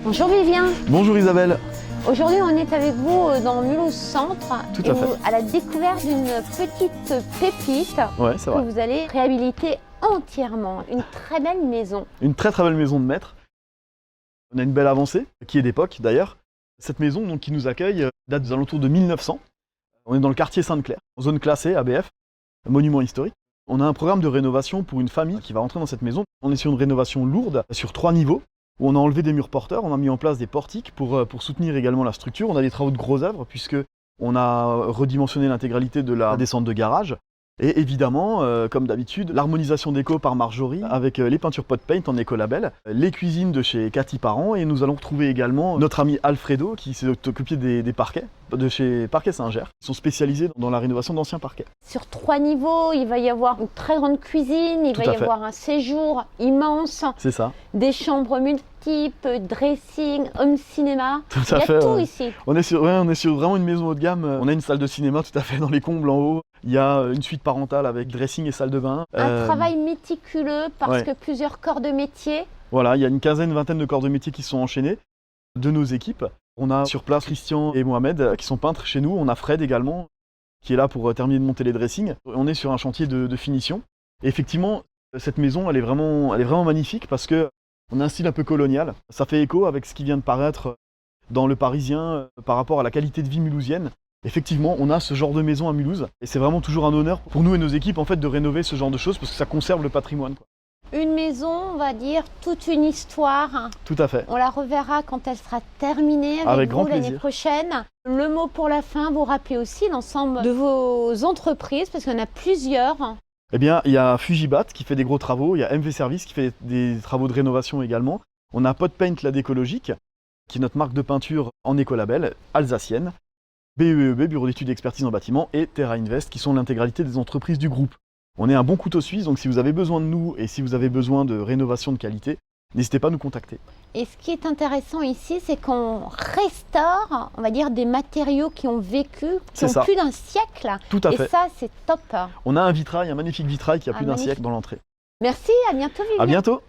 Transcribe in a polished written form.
Bonjour Vivien. Bonjour Isabelle. Aujourd'hui on est avec vous dans Mulhouse Centre à la découverte d'une petite pépite Ouais, c'est que vrai. vous allez réhabiliter entièrement. Une très belle maison. Une très belle maison de maître. On a une belle avancée, qui est d'époque d'ailleurs. Cette maison donc, qui nous accueille date des alentours de 1900. On est dans le quartier Sainte-Claire, en zone classée ABF, monument historique. On a un programme de rénovation pour une famille qui va rentrer dans cette maison. On est sur une rénovation lourde sur 3 niveaux, où on a enlevé des murs porteurs, on a mis en place des portiques pour soutenir également la structure. On a des travaux de gros œuvres puisque on a redimensionné l'intégralité de la descente de garage. Et évidemment, comme d'habitude, l'harmonisation déco par Marjorie avec les peintures pot paint en écolabel, les cuisines de chez Cathy Parent, et nous allons retrouver également notre ami Alfredo qui s'est occupé des parquets de chez Parquet Saint-Ger. Ils sont spécialisés dans la rénovation d'anciens parquets. Sur 3 niveaux, il va y avoir une très grande cuisine, il va y avoir un séjour immense, C'est ça. des chambres multiples, dressing, home cinéma. Tout Il y à a fait. tout ici. On est sur vraiment une maison haut de gamme. On a une salle de cinéma tout à fait dans les combles en haut. Il y a une suite parentale avec dressing et salle de bain. Un travail méticuleux parce que plusieurs corps de métier. Voilà, il y a une vingtaine de corps de métier qui sont enchaînés de nos équipes. On a sur place Christian et Mohamed qui sont peintres chez nous. On a Fred également qui est là pour terminer de monter les dressings. On est sur un chantier de finition. Et effectivement, cette maison, elle est vraiment magnifique parce que on a un style un peu colonial. Ça fait écho avec ce qui vient de paraître dans Le Parisien par rapport à la qualité de vie mulhousienne. Effectivement, on a ce genre de maison à Mulhouse et c'est vraiment toujours un honneur pour nous et nos équipes en fait de rénover ce genre de choses parce que ça conserve le patrimoine. Une maison, on va dire, toute une histoire. Tout à fait. On la reverra quand elle sera terminée avec vous l'année prochaine. Le mot pour la fin, vous rappelez aussi l'ensemble de vos entreprises parce qu'il y en a plusieurs. Eh bien, il y a Fugibat qui fait des gros travaux, il y a MV Service qui fait des travaux de rénovation également. On a Pot Paint la d'écologique, qui est notre marque de peinture en écolabel, alsacienne. BEEB, Bureau d'études et expertise en bâtiment, et Terra Invest, qui sont l'intégralité des entreprises du groupe. On est un bon couteau suisse, donc si vous avez besoin de nous et si vous avez besoin de rénovation de qualité, n'hésitez pas à nous contacter. Et ce qui est intéressant ici, c'est qu'on restaure, on va dire, des matériaux qui ont vécu, qui ont plus d'un siècle. Tout à fait. Et ça, c'est top. On a un magnifique vitrail qui a plus d'un siècle dans l'entrée. Merci, à bientôt Vivien. À bientôt.